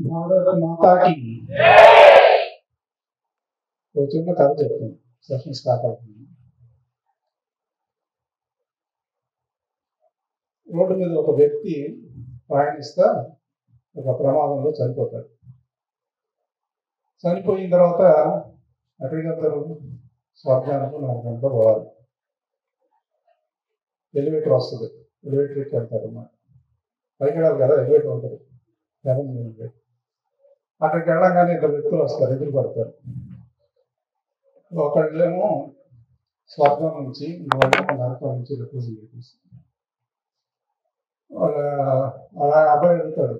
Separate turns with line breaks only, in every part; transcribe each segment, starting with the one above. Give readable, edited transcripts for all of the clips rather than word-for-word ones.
భారత మాతాకి ఒక చిన్న కథ చెప్తాను. సెషన్ స్టార్ట్ అవుతుంది. రోడ్డు మీద ఒక వ్యక్తి ప్రయాణిస్తా ఒక ప్రమాదంలో చనిపోతాడు. చనిపోయిన తర్వాత అక్కడికందరూ స్వర్గానికి 4 గంటలు పోవాలి. ఎలివేటర్ వస్తుంది, ఎలివేటర్కి వెళ్తారు. పైకి వెళ్ళాలి కదా, ఎలివేటర్ ఉంటుంది. అక్కడికి వెళ్ళగానే 2 వ్యక్తులు వస్తారు, ఎదురు పడతారు. ఒకళ్ళేమో స్వర్గం నుంచి, ఇంకోళ్ళేమో నరకం నుంచి రిప్రజెంట్ చేస్తారు. అలా అబ్బాయి అడుగుతాడు,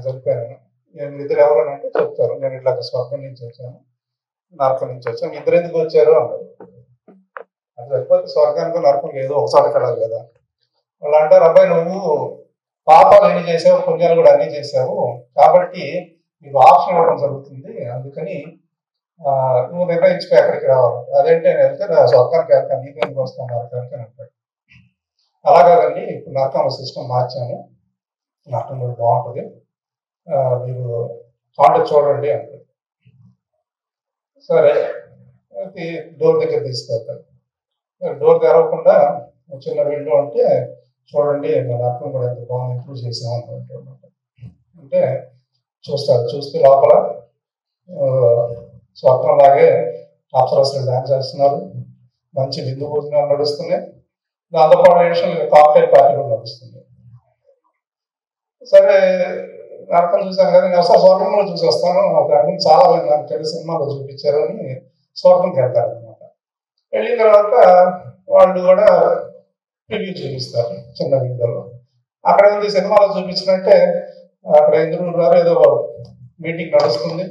చనిపోయాను, నేను ఇద్దరు ఎవరని అంటే చెప్తారు, నేను ఇట్లా స్వర్గం నుంచి వచ్చాను, నరకం నుంచి వచ్చాను. ఇద్దరు ఎందుకు వచ్చారు అన్నారు. అది సరిపోతే స్వర్గానికి నరకం ఏదో ఒకసారి వెళ్ళాలి కదా. వాళ్ళు అంటారు, అబ్బాయి నువ్వు పాపాలు ఎన్ని చేసావు, పుణ్యాలు కూడా అన్ని చేసావు, కాబట్టి నీకు ఆప్షన్ ఇవ్వడం జరుగుతుంది, అందుకని నువ్వు నిర్ణయించిపోయి అక్కడికి రావాలి. అదేంటి నేను వెళ్తే నా స్వర్గానికి వెళ్తాను, నీకు ఎందుకు వస్తాను నరకానికి అని అంటాడు. అలాగండి, ఇప్పుడు నరకం సిస్టమ్ మార్చాము, నరకం కూడా బాగుంటుంది, మీరు కాంటాక్ట్ చూడండి అంటాడు. సరే, డోర్ దగ్గర తీసుకెళ్తాడు. డోర్ తెరవకుండా చిన్న విండో అంటే చూడండి మా నరకం కూడా ఎంత బాగుంది, ఇంప్రూవ్ చేసాము అంటాడు. అంటే చూస్తారు. చూస్తే లోపల స్వర్గం లాగే అప్సరస్సులు డాన్స్ చేస్తున్నారు, మంచి విందు భోజనాలు నడుస్తున్నాయి, దాంతోపాటు కాక్టైల్ పార్టీ కూడా నడుస్తుంది. సరే, నరకం చూశాను కదా, నేను అసలు స్వర్గంలో చూసి వస్తాను, అన్ని చాలా నాకు తెలిసి సినిమాలో చూపించారు అని స్వర్గంకి వెళ్తారు అనమాట. వెళ్ళిన తర్వాత వాళ్ళు కూడా రివ్యూ చూపిస్తారు చిన్న విండోలో. అక్కడ ఉంది సినిమాలో చూపించినట్టే, అక్కడ ఎదురున్నారు, ఏదో మీటింగ్ నడుస్తుంది,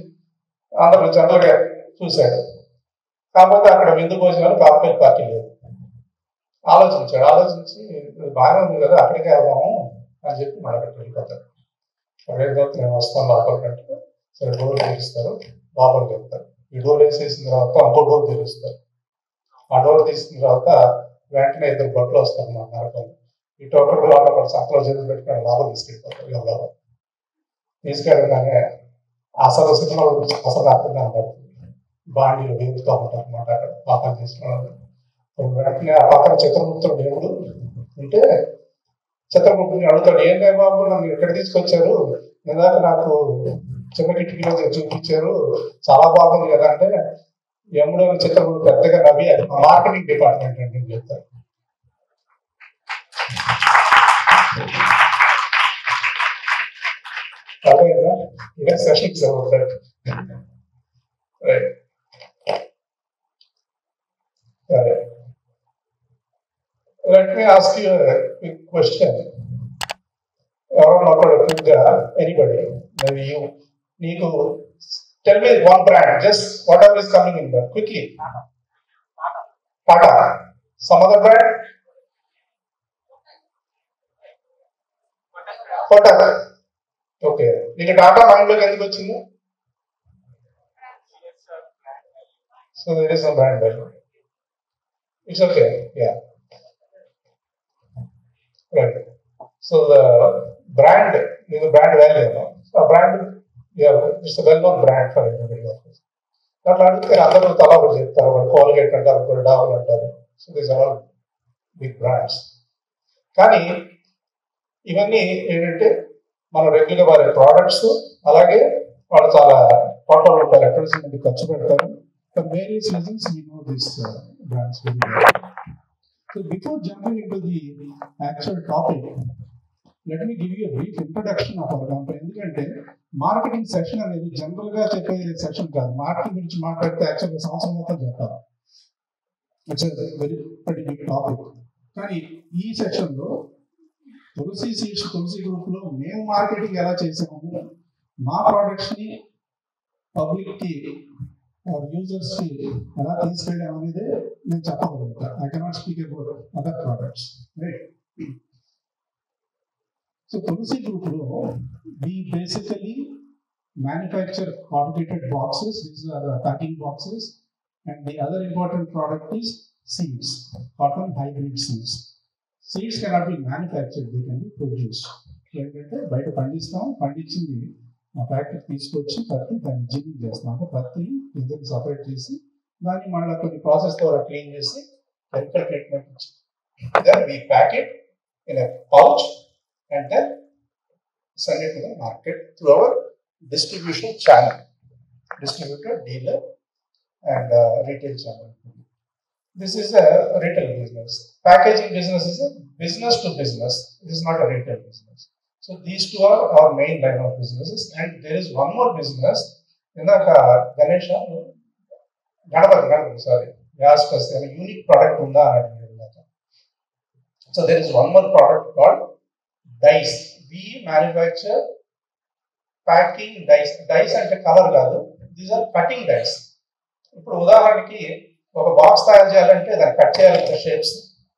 అందరూ జనరల్గా చూశాడు. కాకపోతే అక్కడ విందు భోజనాలు కాక్టైల్ పార్టీ లేదు. ఆలోచించి బాగానే ఉంది కదా, అక్కడికే వెళ్దాము అని చెప్పి మన అక్కడికి వెళ్ళిపోతారు. అక్కడికి నేను వస్తాను లోపలికంటే, సరే డోర్ తీరుస్తారు, లోపలికి వెళ్తారు. ఈ డోర్ వేసేసిన తర్వాత ఇంకో డోర్ తీరుస్తారు. ఆ డోర్ తీసిన తర్వాత వెంటనే 2 బట్టలు వస్తారు మా నరకం. ఇటు ఒకటి ఒకటి సంతలో చేతులు పెట్టుకుని లోపల తీసుకెళ్ళిపోతారు. లోపల తీసుకెళ్ళగానే అసలు సినిమా అసలు అర్థం కనబడుతుంది. బాండీలు వేగుతూ ఉంటారు అన్నమాట. అక్కడ పాపం తీసుకున్నాడు. వెంటనే ఆ పక్కన చిత్రగుప్తుడు దేవుడు ఉంటే చిత్రగుప్తుని అడుగుతాడు, ఏం బాబు నన్ను ఎక్కడ తీసుకొచ్చారు, ఇందాక నాకు చిన్న కిటికీలో చూపించారు, చాలా బాగుంది కదా అంటే, యముడు చిత్రగుప్తుడు పెద్దగా నవ్వి, అది మార్కెటింగ్ డిపార్ట్మెంట్ అంటే చెప్తారు. సెషన్స్ అవుతాడు. సరే, let me ask you a quick question. Anybody, maybe you, Niku, tell me one brand, just whatever is coming in there, quickly. Tata. Some other brand? Tata. Okay. Niku Tata mind lo ఎందుకు వచ్చింది? So there is some brand value. It's okay. Yeah. Right. So the brand is a brand value. So a brand, yeah, it's a well-known brand for everybody. అట్లా అడిగితే అందరూ తలా ఒకటి చెప్తారు. ఒకటి Colgate అంటారు, ఒకటి డాబర్ అంటారు. So these are all big brands. కానీ ఇవన్నీ ఏంటంటే మనం రెగ్యులర్గా వాడే ప్రోడక్ట్స్, అలాగే వాళ్ళు చాలా కోట్ల రూపాయలు అడ్వర్టైజ్మెంట్ ఖర్చు పెడతారు. For various reasons we know these brands very well. So before jumping into the actual topic, let me give you a brief introduction of our company. ఎందుకంటే మార్కెటింగ్ సెషన్ అనేది జనరల్ గా చెప్పే సెషన్ కాదు. Marketing గురించి మాట్లాడితే యాక్చువల్గా సంవత్సరం మొత్తం చెప్తారు. It's very big topic. కానీ ఈ సెషన్ లో తులసి సీడ్స్, తులసి గ్రూప్ లో మేము మార్కెటింగ్ ఎలా చేసాము, మా ప్రొడక్ట్స్ ని పబ్లిక్ కి, యూజర్స్ కి ఎలా తీసుకెళ్ళాం అనేది నేను చెప్పగలుగుతాను. I cannot speak about other products. Right. So Tulasi group లో we basically manufacture corrugated boxes. These are the packing boxes, and the other important product is seeds, cotton hybrid seeds. Seeds cannot be manufactured, they can be produced. ఏంటంటే బయట పండిస్తాం, పండించింది ఆ factory తీసుకొచ్చి పత్తి దాన్ని ginning చేస్తాం. అంటే పత్తిని ఇద్దరికి సపరేట్ చేసి దాన్ని మళ్ళీ కొన్ని ప్రాసెస్ ద్వారా క్లీన్ చేసి కెమికల్ ట్రీట్మెంట్ ఇచ్చి then we pack it in a pouch and then send it to the market through our distribution channel, distributor, dealer, and retail channel. This is a retail business. Packaging business is a business to business. It is not a retail business. So these two are our main line of businesses. And there is one more business in the Ganesha, sorry, asked us a unique product. So there is one more product called dice. We manufacture packing dice. Dice అంటే colour కాదు, these are cutting dice. ఇప్పుడు ఉదాహరణకి ఒక box తయారు చేయాలంటే దాన్ని cut చేయాలి shapes,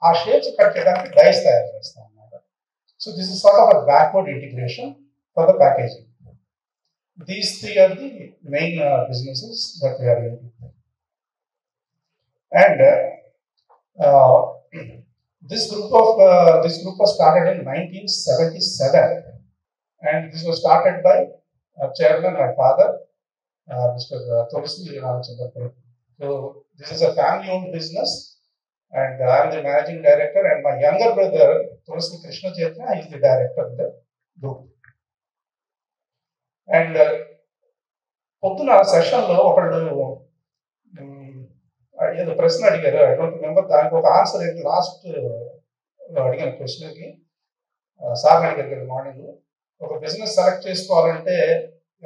ఆ షేప్స్ కట్ చేయడానికి డైస్ తయారు చేస్తాం అన్నమాట. So this is sort of a backward integration for the packaging. These three are the main businesses that we are doing. And This group was started in 1977, and this was started by chairman, my father, Mr. Tulsi Ramachandra. So this is a family-owned business, and I am the managing director, and my younger brother Tulsi Krishna Chaitanya is the director of the group. And పొద్దున సెషన్లో ఒకళ్ళు ఏదో ప్రశ్న అడిగారు, I don't remember. దానికి ఒక answer ఏంటి, last అడిగిన క్వశ్చన్కి సార్ అడిగారు మార్నింగ్, ఒక బిజినెస్ సెలెక్ట్ చేసుకోవాలంటే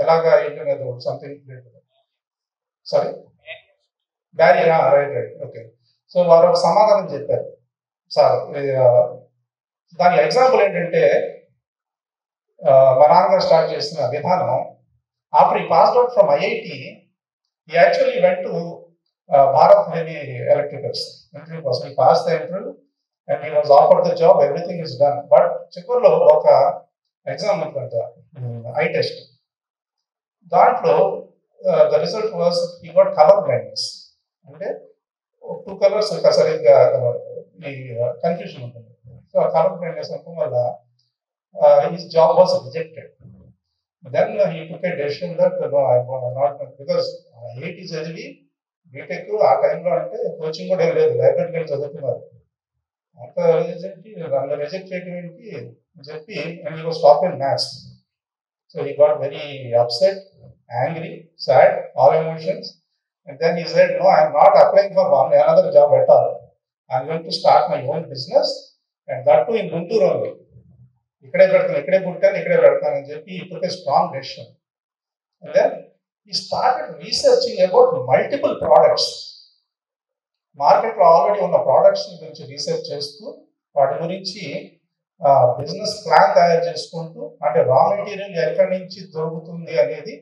ఎలాగా ఏంటనేది something sorry barrier, right right okay. So వారు ఒక సమాధానం చెప్పారు సార్. దాని ఎగ్జాంపుల్ ఏంటంటే మా నాన్నగారు స్టార్ట్ చేసిన విధానం, ఆఫ్టర్ ఈ passed out from IIT, he actually went to Bharat Heavy Electricals. He passed the interview and he was offered the job, everything is done. But Chikurlo ఒక ఎగ్జామ్ ఉంటుందంట, I test. దాంట్లో the result was he got colour blindness. అంటే 2 colours సరిగ్గా ఈ confusion ఉంటుంది. So ఆ colour blindness ఉండటం వల్ల his job was rejected. Then he took a decision that no, I am not, because IIT చదివి బీటెక్ ఆ టైంలో అంటే కోచింగ్ కూడా ఏం లేదు, లైబ్రరీకి వెళ్ళి చదువుతున్నారు. అంత నన్ను రిజెక్ట్ చేయడానికి చెప్పి, and he was top in maths. So he got very upset, angry, sad, all emotions. And then he said, no, I'm not applying for another job at all. I'm going to start my own business, and that too in Guntur only. ఇక్కడే పెడతాను, ఇక్కడే పుట్టాను, ఇక్కడే పెడతానని చెప్పి he took a strong decision. And then he started researching about multiple products. మార్కెట్లో already ఉన్న products గురించి రీసెర్చ్ చేస్తూ వాటి గురించి బిజినెస్ ప్లాన్ తయారు చేసుకుంటూ, అంటే రా మెటీరియల్ ఎక్కడి నుంచి దొరుకుతుంది అనేది,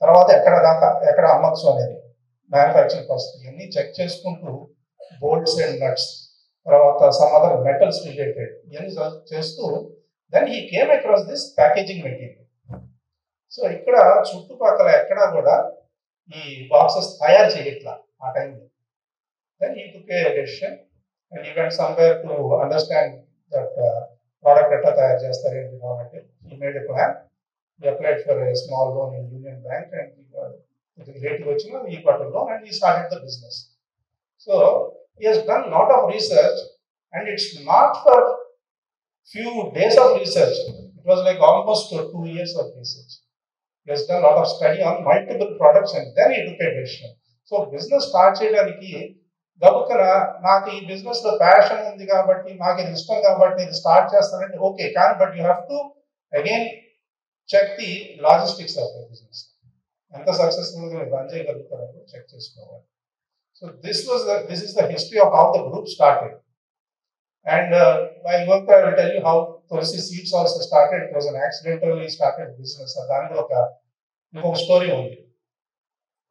తర్వాత ఎక్కడ అమ్మచ్చు అనేది, మ్యానుఫ్యాక్చరింగ్ ప్రాసెస్ ఇవన్నీ చెక్ చేసుకుంటూ, బోల్ట్స్ అండ్ నట్స్, తర్వాత సమ్ అదర్ మెటల్స్ రిలేటెడ్ ఇవన్నీ చేస్తూ, then he came across this packaging material. So ఇక్కడ చుట్టుపక్కల ఎక్కడా కూడా ఈ బాక్సెస్ తయారు చేయట్లా ఆ టైంలో. then he took a decision and he went somewhere to understand that product ఎట్లా తయారు చేస్తారు ఏంటి కాబట్టి he made a plan. He applied for a small loan in Union Bank and rate వచ్చిన he got a loan and he started the business. So he has done lot of research, and it's not for few days of research. It was like almost 2 years of research. He has done a lot of study on multiple products and then he took a decision. So business start చేయడానికి గబుక్కన నాకు ఈ business లో passion ఉంది కాబట్టి, నాకు ఇది ఇష్టం కాబట్టి ఇది స్టార్ట్ చేస్తానంటే ఓకే, కానీ but you have to again check the logistics of the business. ఎంత సక్సెస్ఫుల్గా రన్ చేయగలుగుతారని చెక్ చేసుకోవాలి. So this is the history of how the group started. And while work, I will tell you how Tulsi Seeds also started. It was an accidentally started business. దానిలో ఇంకొక story ఉంది.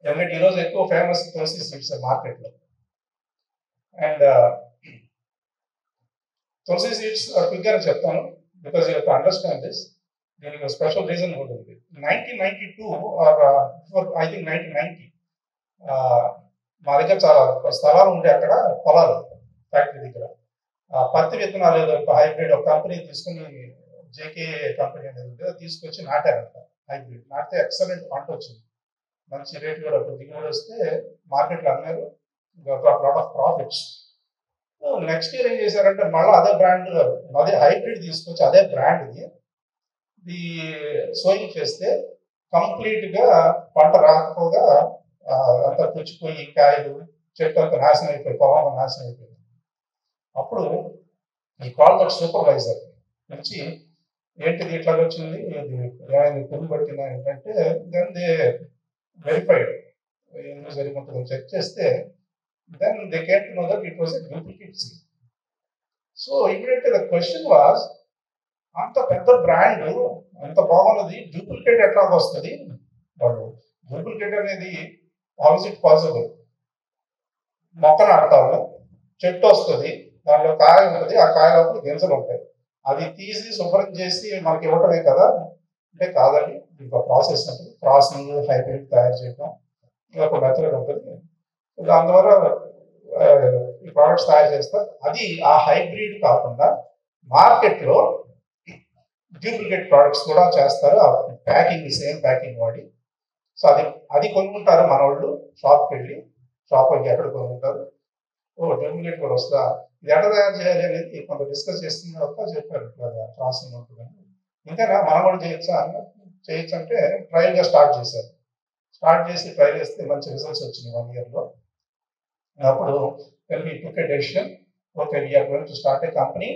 ఎందుకంటే ఈరోజు ఎక్కువ famous తులసి seeds మార్కెట్లో. And Tulasi seeds క్విక్గా చెప్తాను, because you have to understand this. దీనికి స్పెషల్ రీజన్ కూడా ఉంది. 1992 ఆర్ ఐ థింక్ 1990 మా దగ్గర చాలా స్థలాలు ఉండే, అక్కడ పొలాలు ఫ్యాక్టరీ దగ్గర పత్తి విత్తనాలు ఏదో హైబ్రిడ్ ఒక కంపెనీ తీసుకుని జేకే కంపెనీ అనేది ఉంటే అది తీసుకొచ్చి నాటారంట హైబ్రిడ్. నాటితే ఎక్సలెంట్ పంట వచ్చింది, మంచి రేట్ కూడా దిగుబడి వస్తే మార్కెట్లో అమ్మారు, lot of profits. Next year ఏం చేశారంటే మళ్ళీ అదే బ్రాండ్, అదే హైబ్రిడ్ తీసుకొచ్చి అదే బ్రాండ్ని ఇది సోయింగ్ చేస్తే కంప్లీట్గా పంట రాకపోగా అంతా పుచ్చిపోయి కాయలు చెట్టు అంతా నాశనం అయిపోయి, పొలం నాశనం అయిపోయింది. అప్పుడు ఈ కాల్ దట్ సూపర్వైజర్ నుంచి ఏంటిది ఇట్లా వచ్చింది, ఇది పురుగు పట్టిందా ఏంటంటే దెన్ దే వెరిఫైడ్ ఏం జరిగి చెక్ చేస్తే then they came to know that it was a duplicate seed. So immediately the question was, అంత పెద్ద బ్రాండ్ అంత బాగున్నది డూప్లికేట్ ఎట్లా వస్తుంది? వాళ్ళు డూప్లికేట్ అనేది హౌ ఇస్ ఇట్ పాసిబుల్? మొక్క నాటుతాము, చెట్టు వస్తుంది, దానిలో కాయ ఉంటుంది, ఆ కాయ లోపల గింజలు ఉంటాయి, అది తీసి శుభ్రం చేసి మనకి ఇవ్వటమే కదా అంటే కాదండి, ఇంకా ప్రాసెస్ ఉంటుంది, క్రాసింగ్ హైబ్రిడ్ తయారు చేయడం ఒక మెథడ్ ఉంటుంది, దాని ద్వారా ఈ ప్రోడక్ట్స్ తయారు చేస్తారు. అది ఆ హైబ్రిడ్ కాకుండా మార్కెట్లో డూప్లికేట్ ప్రోడక్ట్స్ కూడా చేస్తారు, ఆ ప్యాకింగ్ సేమ్ ప్యాకింగ్ వాడి. సో అది కొనుక్కుంటారు మన వాళ్ళు, షాప్కి వెళ్ళి ఎక్కడ కొనుక్కుంటారు, డూప్లికేట్ కూడా వస్తుందా, ఇది ఎక్కడ తయారు చేయాలి అనేది కొంత డిస్కస్ చేస్తున్న తర్వాత చెప్పారు క్రాసింగ్ ఉంటుందని. ఇంకా మన వాళ్ళు చేయొచ్చు అంటే ట్రయల్గా స్టార్ట్ చేశారు. స్టార్ట్ చేసి ట్రయల్ చేస్తే మంచి రిజల్ట్స్ వచ్చినాయి 1 yearలో. అప్పుడు we took a decision, okay, we are going to start a company.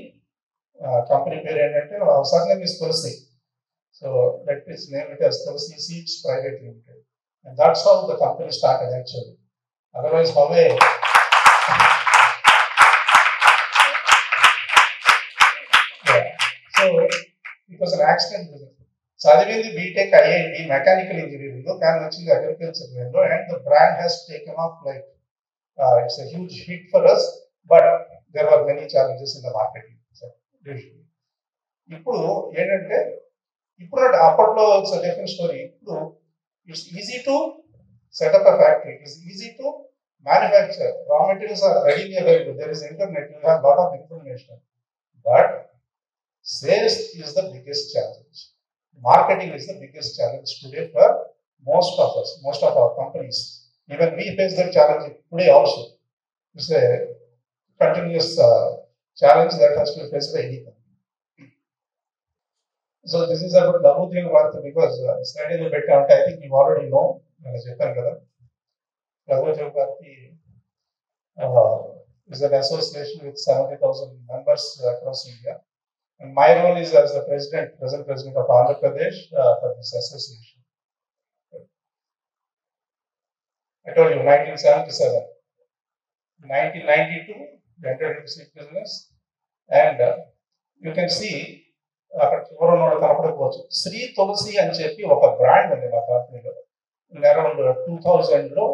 Company పేరు ఏంటంటే surname is Tulsi, so let us name it as Tulsi Seeds Private Limited, and that's how the company started actually. Otherwise how a so it was an accident. చదివింది BTech IIT mechanical engineering, కానీ వచ్చింది agriculture లో, and the brand has taken of like it's a huge hit for us, but there were many challenges in the marketing. ఇప్పుడు ఏంటంటే ఇప్పుడు అప్పట్లో it's a different story. ఇప్పుడు it's easy to set up a factory, it's easy to manufacture, raw materials are readily available, there is internet, you have lot of information, but sales is the biggest challenge. Marketing is the biggest challenge today for most of us, most of our companies. Even we face that challenge today also. It's a continuous challenge that has to be faced by any company. So this is about Lagutri Bharati, because slide is a bit count. I think you already know. Lagutri Bharati is an association with 70,000 members across India. And my role is as the present president of Andhra Pradesh for this association. I told you 1977, 1992 we entered into seed business, and you can see అక్కడ ఎవరో కనపడకపోవచ్చు, శ్రీ తులసి అని చెప్పి ఒక brand ఉంది మా కంపెనీలో. Around 2000లో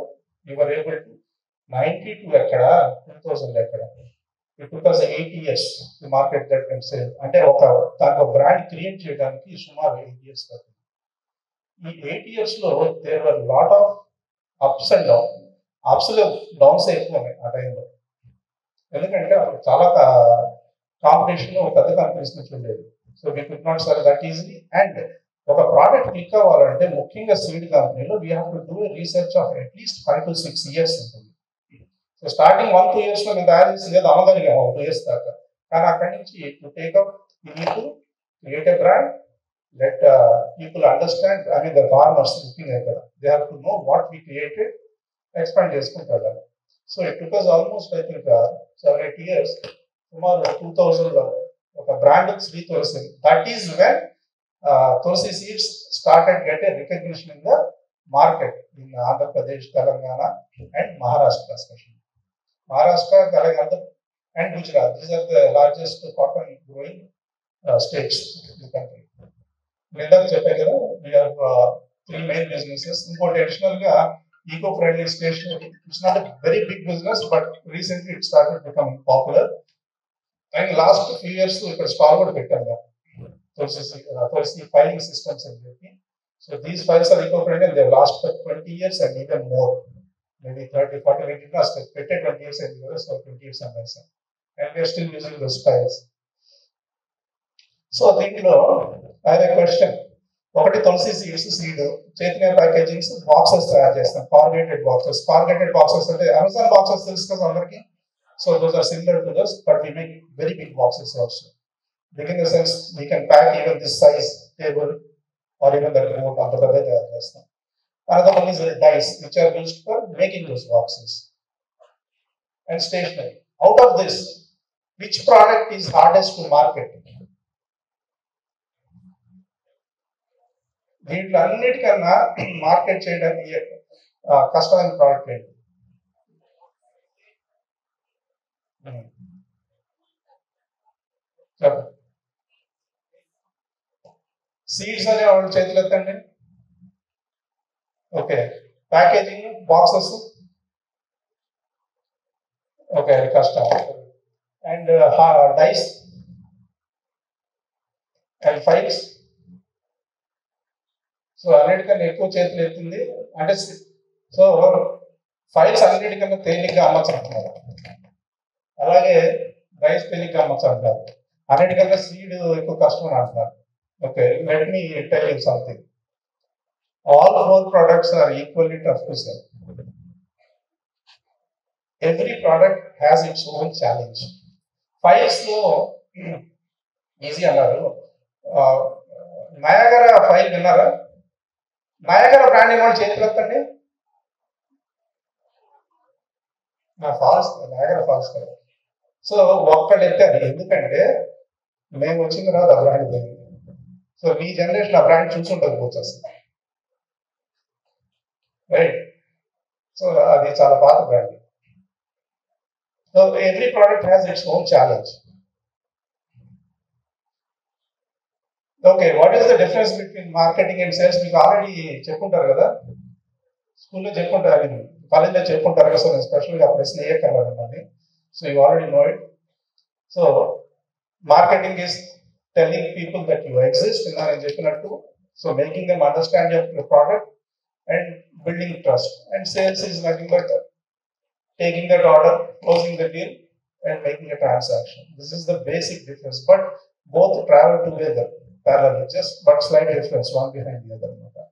we were able to 92 ఎక్కడ 2000 ఎక్కడ, it took us 8 years to market that and sell. అంటే దానికి బ్రాండ్ క్రియేట్ చేయడానికి సుమారు 8 years పడుతుంది. ఈ 8 yearsలో there were lot of ups and downs. అప్స్లో డౌన్స్ ఎక్కువ ఉన్నాయి ఆ టైంలో, ఎందుకంటే చాలా కాంపిటీషన్ పెద్ద కంపెనీస్ నుంచి ఉండేది. So we could not cell that easily. And ఒక ప్రోడక్ట్ క్లిక్ అవ్వాలంటే ముఖ్యంగా సీడ్ కంపెనీలో we have to do research of at least 5 to 6 years ఉంటుంది. సో స్టార్టింగ్ 1-2 yearsలో మేము తయారు చేసి లేదు అమ్మగలిగాము 2 years దాకా. కానీ అక్కడి నుంచి to take up you need to create a brand, let people understand, I mean the farmers looking at that, they have to know what we created, expand చేసుకుంటారు. So it took us almost I think 7-8 years. సుమారు 2000లో ఒక brand Shri Tulsi, that is when Tulsi seeds started get a recognition in the market in Andhra Pradesh, Telangana and Maharashtra. Especially Maharashtra, Telangana and Gujarat, these are the largest cotton growing states in the country. ఇందాక చెప్పాను కదా, we have 3 main businesses. ఇంకోటి additional గా eco friendly stationery, it's not a very big business but recently it started becoming popular. And last few years ఇక్కడ stall కూడా పెట్టాను కదా, Tulasi filing systems అని చెప్పి. So these files are eco friendly and they last for 20 years and even more, maybe 30-40 పెట్టే 20 years అయింది కదా, so 20 years అన్నాయి sir, and we're still using those files. So దీంట్లో ఐ హావ్ ఎ క్వశ్చన్. ఒకటి Tulasi seed Chaitanya packagings boxes తయారు చేస్తాం, corrugated boxes. Corrugated boxes అంటే Amazon boxes తెలుసు కదా అందరికి. So those are similar to those, but we make very big boxes also. Big in the sense we can pack even this size table or even that remote, అంత పెద్ద తయారు చేస్తాం. Another one is dice, which are used for making those boxes. And stationery. Out of this, which product is hardest to market? దీంట్లో అన్నిటికన్నా market చేయడానికి కష్టమైన product ఏంటి? చెప్పండి. సీడ్స్ అనే వాళ్ళు చేతులు ఎత్తండి. ఓకే. ప్యాకేజింగ్ బాక్సెస్, ఓకే అది కష్టం. And dies and files. So అన్నిటికన్నా ఎక్కువ చేతులు ఎత్తింది అంటే, సో ఫైల్స్ అన్నిటికన్నా తేలిగ్గా అమ్మచ్చు అంటున్నారు, అలాగే డైస్ తేలిగ్గా అమ్మచ్చు అంటారు, అన్నిటికన్నా సీడ్ ఎక్కువ కష్టం అని అంటున్నారు. Okay, let me tell you something. All four products are equally tough to sell. Every product has its own challenge. Files lo easy అన్నారు. నయాగరా ఫైల్ విన్నారా? నయాగరా బ్రాండ్ ఏమో చేతులు ఎత్తండి. ఫాల్స్, నయాగరా ఫాల్స్ కదా. సో ఒక్కళ్ళు ఎత్తారు, ఎందుకంటే మేము వచ్చిన తర్వాత ఆ బ్రాండ్ పోయింది. సో మీ జనరేషన్ ఆ బ్రాండ్ చూసుకుంటూ అసలు, రైట్? సో అది చాలా పాత brand. So every product has its own challenge. Okay, what is the difference between marketing and sales? మీకు ఆల్రెడీ చెప్పుంటారు కదా, స్కూల్లో చెప్పుంటారు, కాలేజ్లో చెప్పుంటారు కదా. సో నేను స్పెషల్గా ప్రశ్న వేయక్కర్లేదండి. So you already know it. So marketing is telling people that you exist అని చెప్పినట్టు, so making them understand your product and building trust. And sales is nothing but taking that order, closing the deal, and making a transaction. This is the basic difference, but both travel together parallel, just but slight difference, one behind the other.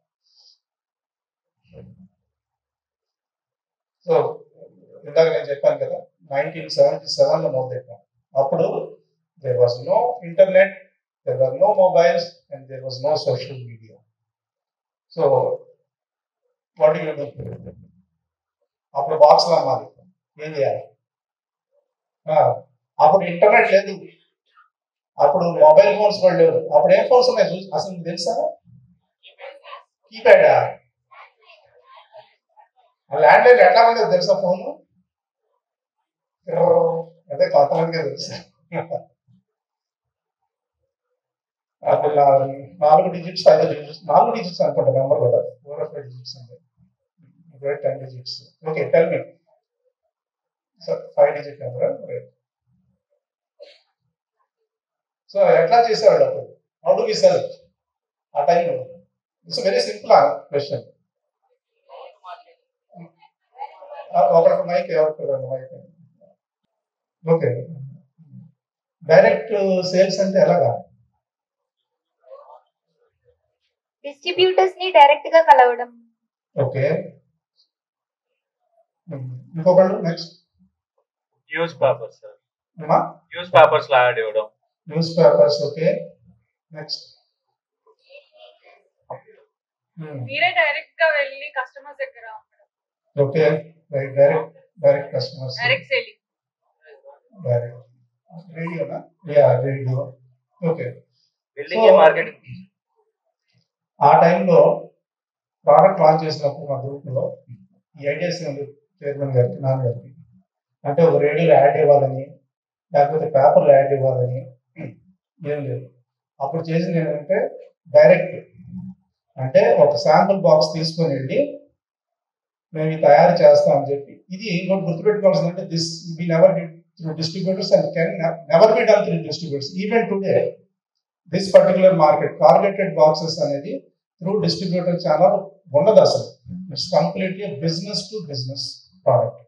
So ఇందాక నేను చెప్పాను కదా, 1977లో మొదలెట్టాం. అప్పుడు there was no internet, there were no mobiles, and there was no social media. So what you do? అప్పుడు బాక్స్లో అమ్మాలి, ఏం చేయాలి? అప్పుడు ఇంటర్నెట్ లేదు, అప్పుడు మొబైల్ ఫోన్స్ కూడా లేవు. అప్పుడు ఏం ఫోన్స్ ఉన్నాయి అసలు మీకు తెలుసా? కీప్యాడా? ల్యాండ్ లైన్ ఎట్లా ఉండేది తెలుసా? ఫోన్ అంటే కొంతమందికే తెలుసు. అప్పుడు 4 digits 5 digits 4 digits అనుకుంటా నెంబర్ కూడా, 4 or 5 digits అంటే 10 digits. Okay, tell me. So 5 digit number. So ఎట్లా చేసేవాళ్ళు అప్పుడు? హౌ డు వి సెల్ ఆ టైంలో? It's very simple question. ఒకరికి మైక్, ఎవరికి మైక్. ఓకే, డైరెక్ట్ సేల్స్ అంటే ఎలాగా?
డిస్ట్రిబ్యూటర్స్ ని డైరెక్ట్ గా కలవడం.
ఓకే, ఇంకొకళ్ళు నెక్స్ట్.
News papers sir.
అమ్మా,
న్యూస్ పేపర్స్ లో యాడ్ ఇవ్వడం.
News papers. Okay, next.
మీరే డైరెక్ట్ గా వెళ్ళి కస్టమర్స్ దగ్గర అమ్మడం.
Okay, direct customers,
direct selling.
Direct రేడియోనా? Yeah, radio. Okay,
building marketing.
ఆ టైంలో ప్రోడక్ట్ లాంచ్ చేసినప్పుడు మా గ్రూప్లో ఈ ఐడియాస్ ఉంది చైర్మన్ గారికి, నాన్నగారికి. అంటే ఒక రేడియోలో యాడ్ ఇవ్వాలని, లేకపోతే పేపర్లో యాడ్ ఇవ్వాలని ఏం లేదు. అప్పుడు చేసింది ఏంటంటే డైరెక్ట్, అంటే ఒక శాంపుల్ బాక్స్ తీసుకొని వెళ్ళి మేము ఇది తయారు చేస్తాం అని చెప్పి. ఇది ఇంకోటి గుర్తుపెట్టుకోవాల్సిందంటే, this we never did through distributors and can never be done through distributors. Even today this particular market corrugated boxes అనేది త్రూ డిస్ట్రిబ్యూటర్ ఛానల్ ఉండదు అసలు. It's completely business to business product.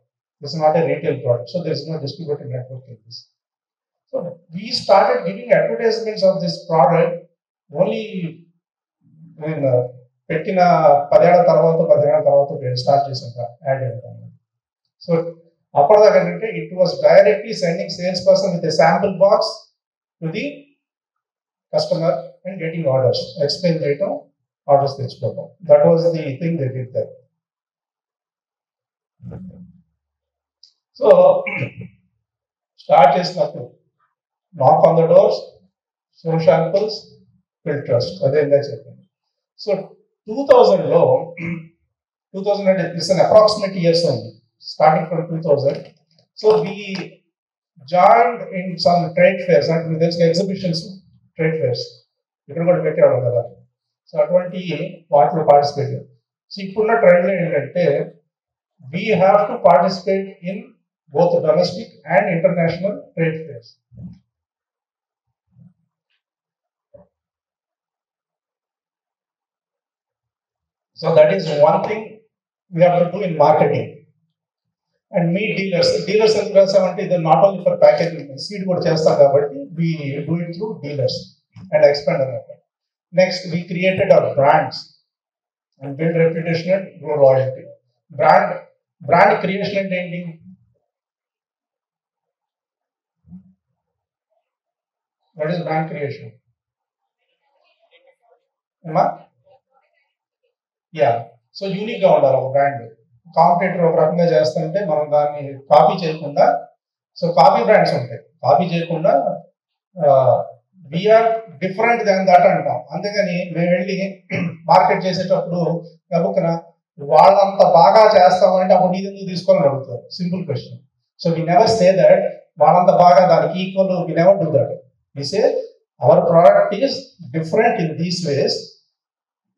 It's not a retail product. So there is no distributor network in this. So we started giving advertisements of this product only when పెట్టిన 10 ఏళ్ల తర్వాత 10 ఏళ్ల తర్వాత start చేసాం add చేయడం. So అప్పటిదాకా ఏంటంటే it was directly sending sales person with a sample box to the customer and getting orders, explain చేయటం, ఆర్డర్స్ తెచ్చుకోవటం. That was the thing they did that. So start చేసినప్పుడు knock on the doors, show samples, build trust, అదే ఇందాక చెప్పాను. So 2000లో 2000 అంటే it's an approximate years ఉంది, starting from 2000. So we joined in some trade fairs, and there's exhibitions, trade fairs. ఇక్కడ కూడా పెట్టేవాళ్ళం కదా. సో అటువంటి వాటిలో పార్టిసిపేట్. సో ఇప్పుడున్న ట్రెండ్ ఏంటంటే we have to participate in both domestic and international trade fairs. So that is one thing we have to do in marketing. And meet dealers. Dealers ఎందుకు రాసామంటే ఇది not only for packaging, seed కూడా చేస్తాం కాబట్టి we do it through dealers and expand అన్నమాట. Next we created our brands and build reputation and grow loyalty. Brand creation అంటే ఏంటి? What is brand creation? Yeah. So unique గా ఉండాలి ఒక brand. Competitor ఒక రకంగా చేస్తుంటే మనం దాన్ని కాపీ చేయకుండా, సో కాపీ బ్రాండ్స్ ఉంటాయి, కాపీ చేయకుండా వీఆర్ డిఫరెంట్ దాన్ దట్ అంటాం. అంతేగాని మేము వెళ్ళి మార్కెట్ చేసేటప్పుడు గబుక్కున వాళ్ళంత బాగా చేస్తామంటే అప్పుడు నీది ఎందుకు తీసుకోవాలని అడుగుతారు. Simple question. So we never say that వాళ్ళంత బాగా దానికి equal, we never do that. We say our product is different in these ways,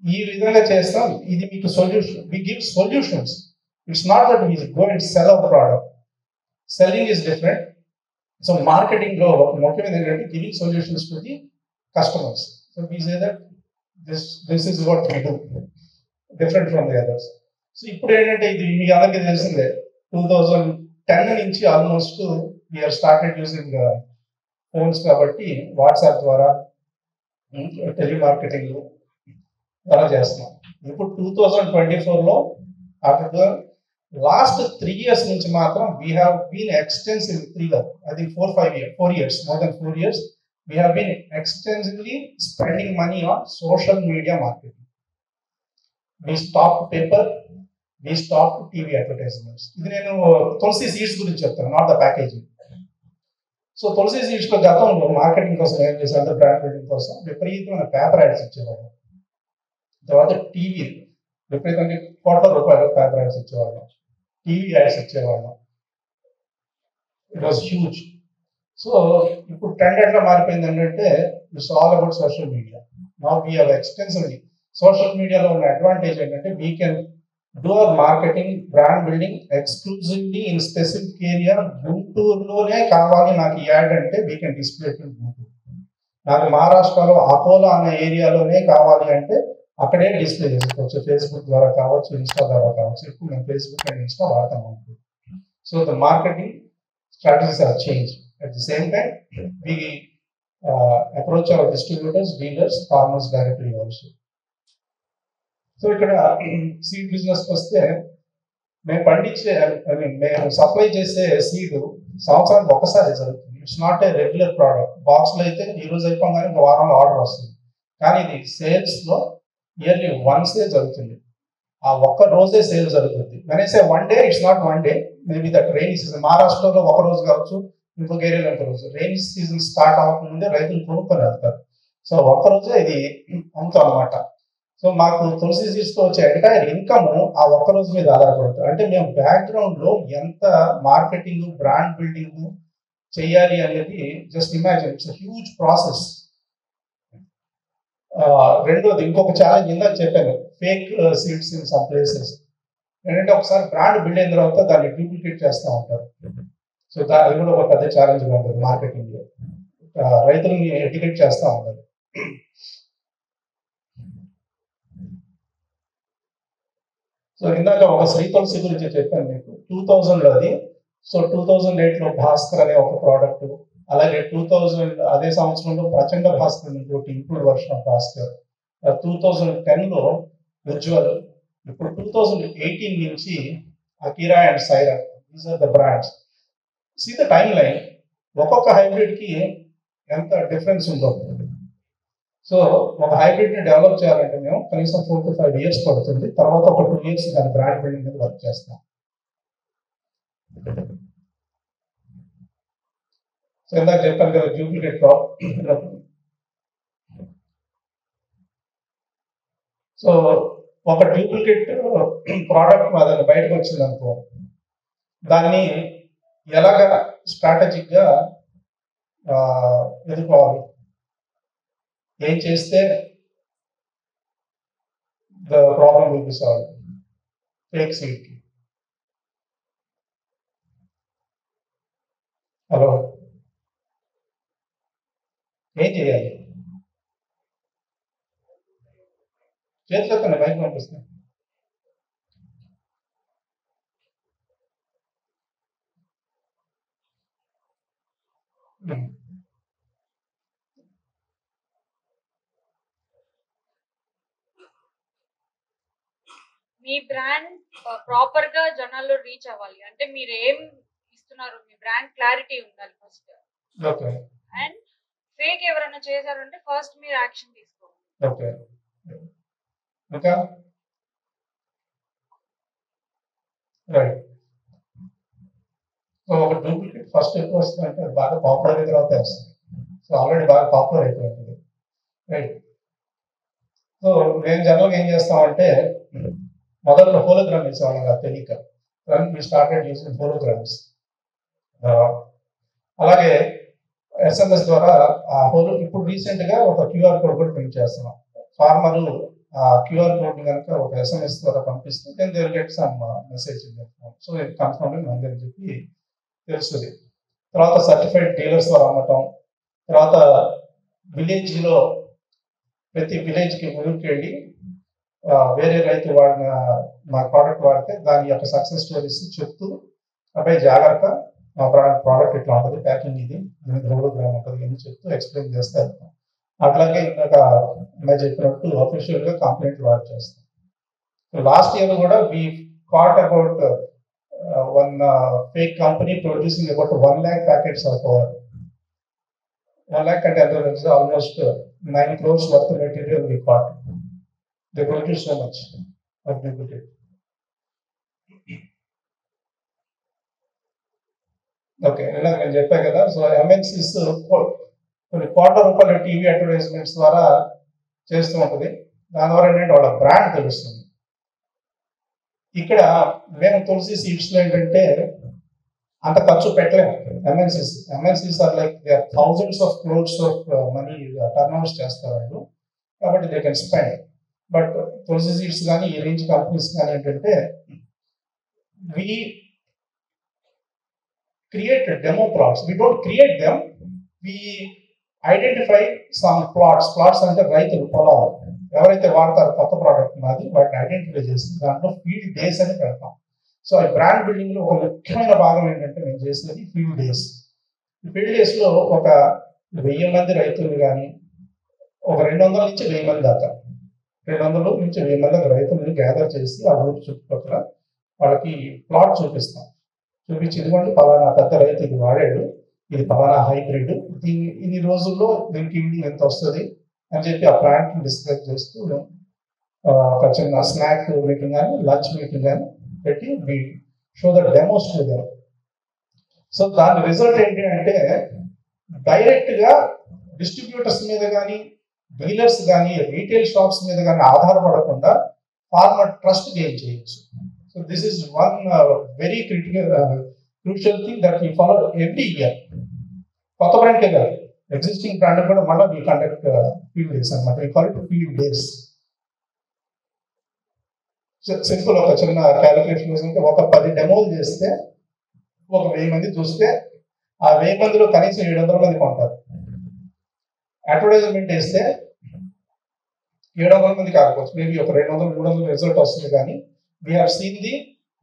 ఈ విధంగా చేస్తాం, ఇది మీకు solution. We give solutions. It's not that we go and sell our product. Selling is different. So marketing లో ముఖ్యమైనది ఏంటంటే giving solutions to the customers. So we say that this is what we do different from the others. So ఇప్పుడు ఏంటంటే ఇది మీ అందరికీ తెలిసిందే, 2010 నుంచి almost we're started using phones కాబట్టి వాట్సాప్ ద్వారా, టెలిమార్కెటింగ్ ద్వారా చేస్తున్నాం. ఇప్పుడు 2024లో ఆఫ్టర్ లాస్ట్ 3 years నుంచి మాత్రం we have been extensive, 4 years, more than 4 years, we have been extensively spending money on social media marketing. We stopped paper, we stopped TV advertisements. ఇది నేను తులసి seeds గురించి చెప్తాను, not the packaging. So Tulasi seeds లో గతంలో marketing కోసం ఏం చేశారు, brand building కోసం విపరీతమైన పేపర్ యాడ్స్ ఇచ్చేవాళ్ళం. తర్వాత టీవీ విపరీతంగా కోట్ల రూపాయలు పేపర్ యాడ్స్ ఇచ్చేవాళ్ళం, టీవీ యాడ్స్ ఇచ్చేవాళ్ళం. It was huge. సో ఇప్పుడు ట్రెండ్ ఎట్లా మారిపోయింది అంటే it's all about social media. Now we have extensively. Social మీడియాలో ఉన్న అడ్వాంటేజ్ ఏంటంటే we can do our marketing, brand building exclusively in specific area. గుంటూరులోనే కావాలి నాకు ఈ యాడ్ అంటే we can display in Guntur. నాకు మహారాష్ట్రలో అకోలా అనే ఏరియాలోనే కావాలి అంటే అక్కడే డిస్ప్లే చేసుకోవచ్చు. ఫేస్బుక్ ద్వారా కావచ్చు, ఇన్స్టా ద్వారా కావచ్చు. ఇప్పుడు మేము ఫేస్బుక్ అండ్ ఇన్స్టా వాడతాం అనుకుంటున్నాం. So the marketing strategies are change. At the same time, we approach our distributors, dealers, farmers directly also. So ఇక్కడ సీడ్ బిజినెస్ వస్తే మేము పండించే, మేము సప్లై చేసే సీడ్ సంవత్సరానికి ఒకసారి జరుగుతుంది. It's not A regular product. బాక్స్లో అయితే ఈ రోజు అయిపోగానే ఒక వారంలో ఆర్డర్ వస్తుంది. కానీ ఇది సేల్స్లో ఇయర్లీ వన్సే జరుగుతుంది. ఆ ఒక్క రోజే సేల్ జరుగుతుంది. వెనసే one day, it's not one day, maybe that rainy season. మహారాష్ట్రలో ఒక రోజు కావచ్చు, ఇంకొక ఏరియాలో ఒక రోజు. రెయినీ సీజన్ స్టార్ట్ అవ్వకముందే రైతులు కొనుక్కొని వెళ్తారు. సో ఒక్కరోజే ఇది అమ్ముతాం అనమాట. సో మాకు తులసి సీడ్స్తో వచ్చే ఎంటైర్ ఇన్కమ్ ఆ ఒక్క రోజు మీద ఆధారపడుతుంది. అంటే మేము బ్యాక్గ్రౌండ్ లో ఎంత మార్కెటింగ్, బ్రాండ్ బిల్డింగ్ చేయాలి అనేది just imagine, it's huge process. రెండోది ఇంకొక ఛాలెంజ్ ఇందాక చెప్పాను, fake seeds in some places. ఏంటంటే ఒకసారి బ్రాండ్ బిల్డ్ అయిన తర్వాత దాన్ని డూప్లికేట్ చేస్తూ ఉంటారు. సో అది కూడా ఒక పెద్ద ఛాలెంజ్గా ఉంటుంది మార్కెటింగ్ లో. రైతులని ఎడ్యుకేట్ చేస్తూ ఉంటారు. సో ఇందాక ఒక శ్రీ తులసి గురించి చెప్పాను మీకు, 2000లో అది. సో 2008లో భాస్కర్ అనే ఒక ప్రోడక్ట్, అలాగే 2000 అదే సంవత్సరంలో ప్రచండ భాస్కర్ ఇంకోటి ఇంప్రూవ్డ్ వర్షన్ ఆఫ్ భాస్కర్, 2010లో ఉజ్వల్, ఇప్పుడు 2018 నుంచి Akira and Saira, these are the brands. See the time line, ఒక్కొక్క హైబ్రిడ్కి ఎంత డిఫరెన్స్ ఉందో. సో ఒక హైబ్రిడ్ని డెవలప్ చేయాలంటే మేము కనీసం 4 to 5 years పడుతుంది. తర్వాత ఒక 2 years దాని బ్రాండ్ బిల్డింగ్ మీద వర్క్ చేస్తాం. సో ఇందాక చెప్పాను కదా డూప్లికేట్ క్రాప్. సో ఒక డూప్లికేట్ ప్రోడక్ట్ దాన్ని బయటకు వచ్చింది అనుకో, దాన్ని ఎలాగ స్ట్రాటజిక్గా ఎదుర్కోవాలి, ఏం చేస్తే the problem will be solve. Fake seed. Hello, ఏం చేయాలి? చేతులతో బయట పంపిస్తాను.
మీ బ్రాండ్ ప్రాపర్ గా జనాల్లో రీచ్ అవ్వాలి అంటే మీరు ఏం ఇస్తున్నారు, మీ బ్రాండ్ క్లారిటీ ఉండాలి ఫస్ట్.
ఓకే.
అండ్ ఫేక్ ఎవరైనా చేశారంటే ఫస్ట్ మీరు యాక్షన్ తీసుకోవాలి.
ఓకే. ఇంకా రైట్. సో ఒక డూప్లికేట్ ఫస్ట్ ఎక్కువ వస్తుంది అంటే బాగా పాపులర్ అయిన తర్వాత వస్తుంది. సో ఆల్రెడీ బాగా పాపులర్ అయిపోయింది. రైట్. సో నేను జనరల్గా ఏం చేస్తామంటే మొదట్లో హోలోగ్రామ్ ఇచ్చేవాళ్ళం కదా తెలియక. We started using holograms. అలాగే ఎస్ఎంఎస్ ద్వారా ఇప్పుడు రీసెంట్గా ఒక క్యూఆర్ కోడ్ కూడా ప్రింట్ చేస్తున్నాం. ఫార్మర్ ఆ క్యూఆర్ కోడ్ కనుక ఒక ఎస్ఎంఎస్ ద్వారా పంపిస్తే then they will get some message in their phone. So ఇది కన్ఫర్మ్ అని చెప్పి తెలుస్తుంది. తర్వాత సర్టిఫైడ్ డీలర్స్ ద్వారా అమ్మటం. తర్వాత విలేజ్లో ప్రతి విలేజ్కి ఊరికి వెళ్ళి వేరే రైతు వాడిన మా ప్రోడక్ట్ వాడితే దాని యొక్క సక్సెస్ స్టోరీస్ చెప్తూ, అబ్బాయి జాగ్రత్త, మా ప్రోడక్ట్ ఇట్లా ఉంటుంది, ప్యాకింగ్ ఇది, దీనికి హోలోగ్రామ్ ఉంటుంది అని చెప్తూ ఎక్స్ప్లెయిన్ చేస్తారు. అట్లాగే ఇందాక నేను చెప్పినట్టు అఫీషియల్గా కంప్లైంట్ లాడ్జ్ చేస్తాం. లాస్ట్ ఇయర్ కూడా we caught about one fake company producing about 1 lakh packets of 1 lakh containers, almost 9 crores worth of material we caught. They produce so much of duplicate. Okay, నేను చెప్పా కదా. So MNCs కొన్ని ₹1,00,00,000 TV advertisements ద్వారా చేస్తూ ఉంటుంది. దాని ద్వారా ఏంటంటే వాళ్ళ బ్రాండ్ తెలుస్తుంది. ఇక్కడ మేము తులసి సీడ్స్లో ఏంటంటే అంత ఖర్చు పెట్టలేము. MNCs are like they are thousands of crores of money turnovers చేస్తారు వాళ్ళు, కాబట్టి they can spend. But Tulasi seeds కానీ ఈ రేంజ్ కంపెనీస్ కానీ ఏంటంటే we create demo plots. We don't create them, we identify some plots అంటే రైతులు పొలాలు ఎవరైతే వాడతారో కొత్త ప్రోడక్ట్ మాది వాటిని ఐడెంటిఫై చేసి దాంట్లో ఫీల్డ్ డేస్ అని పెడతాం. సో ఈ బ్రాండ్ బిల్డింగ్లో ఒక ముఖ్యమైన భాగం ఏంటంటే మేము చేసేది ఫీల్డ్ డేస్. ఈ ఫీల్డ్ డేస్లో ఒక 1000 మంది రైతులు కానీ ఒక 200 నుంచి 1000 మంది దాకా 200 నుంచి 1000 మంది దాకా రైతులను గ్యాదర్ చేసి ఆ ఊరు చుట్టుపక్కల వాళ్ళకి ప్లాట్ చూపిస్తాం. చూపించి ఇదిగోండి పలానా పెద్ద రైతు ఇది వాడాడు, ఇది పలానా హైబ్రిడ్, ఇన్ని రోజుల్లో దీనికి ఎంత వస్తుంది అని చెప్పి ఆ ప్లాంట్ని డిస్క్రైబ్ చేస్తూ ఒక చిన్న స్నాక్ మీటింగ్ కానీ లంచ్ మీటింగ్ కానీ పెట్టి we show the demos to them. So దాని రిజల్ట్ ఏంటి అంటే డైరెక్ట్గా డిస్ట్రిబ్యూటర్స్ మీద కానీ డీలర్స్ కానీ రీటైల్ షాప్స్ మీద కానీ ఆధారపడకుండా ఫార్మర్ ట్రస్ట్ గెయిన్ చేయొచ్చు. So this is one very crucial thing that we follow every year. కొత్త బ్రాండ్కే కాదు, ఎగ్జిస్టింగ్ బ్రాండ్ కూడా మళ్ళీ వీ కండక్ట్ ఫీల్డ్ డేస్ అనమాట. We call it field days. Simple ఒక చిన్న క్యాలిక్యులేషన్ వేసుకుంటే ఒక 10 డెమోలు చేస్తే ఒక 1000 మంది చూస్తే ఆ 1000 మందిలో కనీసం 700 మంది కొంటారు. అడ్వర్టైజ్మెంట్ వేస్తే 700 మంది కాకపోవచ్చు, మేబీ ఒక 200-300 రిజల్ట్ వస్తుంది. కానీ we have seen the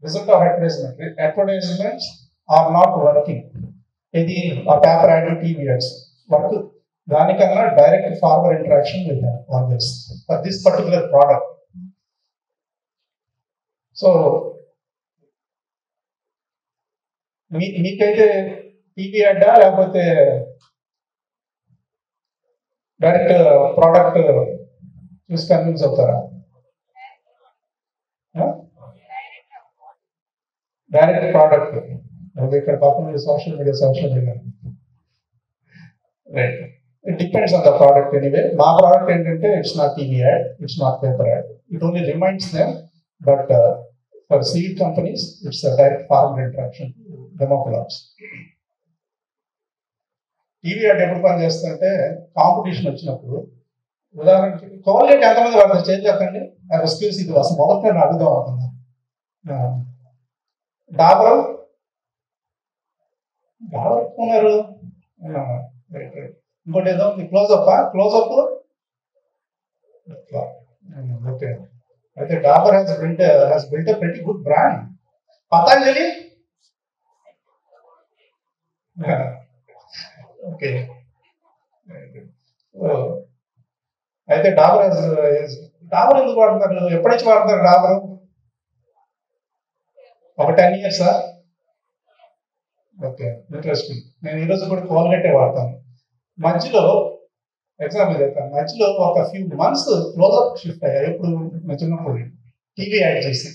result of advertisement. Advertisements are not working. ఇది ఆ paper ad TV ads work దానికన్నా direct farmer interaction always for this particular product. So మీకైతే టీవీ యాడా లేకపోతే డైరెక్ట్ ప్రోడక్ట్ చూసి కన్విన్స్ అవుతారా? డైరెక్ట్ ప్రోడక్ట్ ఇక్కడ పాపం social media right. It depends on the product anyway. మా ప్రోడక్ట్ ఏంటంటే it's not TV ad, it's not paper ad, it only reminds them. But for seed companies it's direct farmer interaction demo plots. TV ad ఎప్పుడు పని చేస్తుంటే competition వచ్చినప్పుడు, ఉదాహరణకి Colgate ఎంతమంది వాడతారు change చెప్పండి. నాకు స్కిల్స్ ఇది అసలు మొదట నేను అడుగుదాం అనుకున్నాను. డాబర్ ఉన్నారు. ఇంకోటి ఏదో క్లోజ్అప్ ఓకే. అయితే Dabur has built a pretty good brand. Patanjali okay. అయితే డాబర్ ఎందుకు వాడుతున్నారు, ఎప్పటి నుంచి వాడుతున్నారు డాబర్? ఒక 10 years. Okay, interesting. నేను ఈరోజు కూడా కోల్గేటే వాడతాను. మధ్యలో ఎగ్జాంపుల్ చెప్తాను, మధ్యలో ఒక ఫ్యూ మంత్స్ క్లోజ్అప్ షిఫ్ట్ అయ్యా. ఎప్పుడు నేను చిన్నప్పుడు టీవీ యాడ్ చేసి,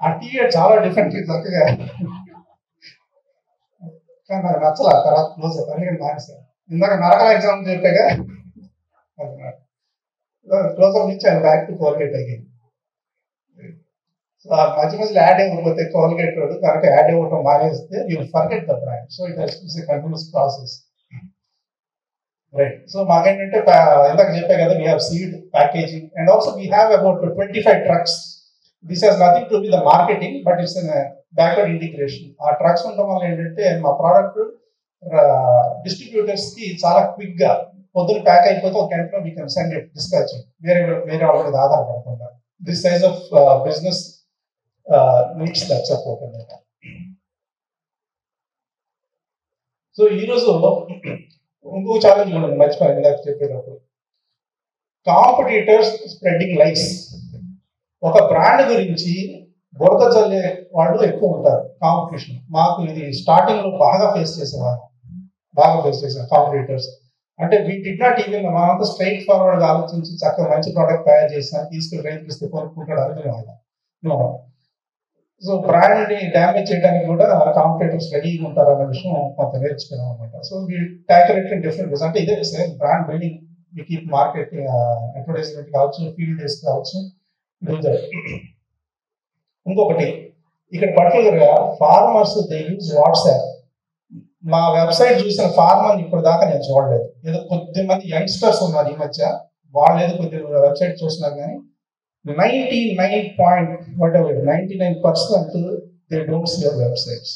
ఆ టీవీ యాడ్ చాలా డిఫరెంట్ చక్కగా, కానీ నాకు నచ్చలా. తర్వాత క్లోజ్అప్ అని మానేసాను. ఇందాక నరకల ఎగ్జాంపుల్ చెప్పాగా, క్లోజ్అప్ నుంచి అది బ్యాక్ టు కోల్గేట్ అయ్యింది. మధ్య మధ్యలో యాడ్ ఇవ్వకపోతే కోల్గేట్ వాడు కనుక యాడ్ ఇవ్వడం మానేస్తే you forget the brand. So it has a continuous process, right. So మాకేంటంటే ఇందాక చెప్పా కదా, we have seed packaging and also we have about 25 trucks. This has nothing to be the marketing, but it's backward integration. ఆ trucks ఉండడం వల్ల ఏంటంటే మా product distributors కి చాలా క్విక్ గా పొద్దున ప్యాక్ అయిపోతే ఒక గంటలో we can send it dispatch వేరే వాళ్ళ మీద ఆధారపడకుండా. This size of business needs that support అన్నమాట. సో ఈరోజు ఇంకో ఛాలెంజ్ ఉండదు, మర్చిపోయింది ఇందాక చెప్పేటప్పుడు. కాంపిటీటర్స్ స్ప్రెడ్డింగ్ లైస్. ఒక బ్రాండ్ గురించి బురద చల్లే వాళ్ళు ఎక్కువ ఉంటారు కాంపిటీషన్. మాకు ఇది స్టార్టింగ్ లో బాగా ఫేస్ చేసాం కాంపిటీటర్స్. అంటే వీ డిడ్ నాట్ ఈవెన్, మనంతా స్ట్రైట్ ఫార్వర్డ్ ఆలోచించి చక్కగా మంచి ప్రోడక్ట్ తయారు చేసినా తీసుకెళ్ళి రైతులు ఇస్తే కొనుక్కుంటాడు అనుకునేవాళ్ళం. సో బ్రాండ్ ని డ్యామేజ్ చేయడానికి కూడా కాంపిటేటర్స్ రెడీగా ఉంటారు అన్న విషయం కొంత నేర్చుకున్నాం అనమాట. So we tackle it in different ways. అంటే ఇదే same brand building, we keep marketing, advertisement కావచ్చు, ఫీల్డ్ డేస్ కావచ్చు. ఇంకొకటి ఇక్కడ పర్టికులర్ గా ఫార్మర్స్ దే యూజ్ వాట్సాప్. మా వెబ్సైట్ చూసిన ఫార్మర్ ఇప్పుడు దాకా నేను చూడలేదు. ఏదో కొద్దిమంది యంగ్స్టర్స్ ఉన్నారు ఈ మధ్య, వాళ్ళు ఏదో కొద్దిగా వెబ్సైట్ చూస్తున్నారు, కానీ 99% they don't see your websites.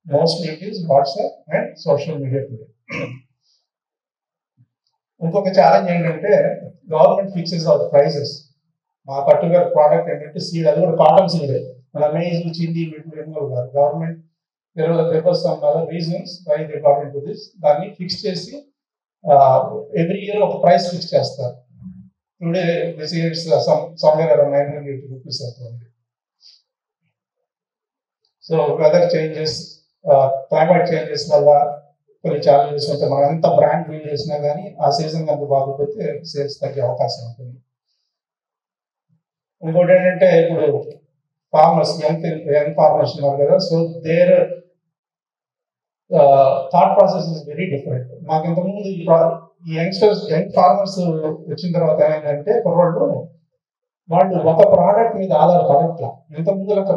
Mostly it is WhatsApp and social media today. ఇంకొక ఛాలెంజ్ ఏంటంటే గవర్నమెంట్ ఫిక్సెస్ ఆర్ ప్రైసెస్. మా పర్టికులర్ ప్రోడక్ట్ ఏంటంటే సీడ్, అది కూడా కాటన్ సీడ్. మన మేజ్ చిల్లీ వీటిలో ఉన్నారు. Government reasons why they got into this. దాన్ని ఫిక్స్ చేసి ఎవ్రీ ఇయర్ ఒక ప్రైస్ ఫిక్స్ చేస్తారు. Today this year somewhere around 980 rupees అవుతుంది. So weather changes, climate changes వల్ల కొన్ని ఛాలెంజెస్ ఉంటాయి. మనం ఎంత బ్రాండ్ బిల్డ్ చేసినా కానీ ఆ సీజన్ కనుక బాగుపోతే సేల్స్ తగ్గే అవకాశం ఉంటుంది. ఇంకోటి ఏంటంటే ఇప్పుడు ఫార్మర్స్, యంగ్ ఫార్మర్స్ ఉన్నారు కదా, so their thought process is very different. మాకు ఇంతకుముందు ఈ యంగ్ ఫార్మర్స్ వచ్చిన తర్వాత ఏమైందంటే వాళ్ళు ఒక ప్రోడక్ట్ మీద ఆధారపడట్లా. ఇంతకుముందు ఒక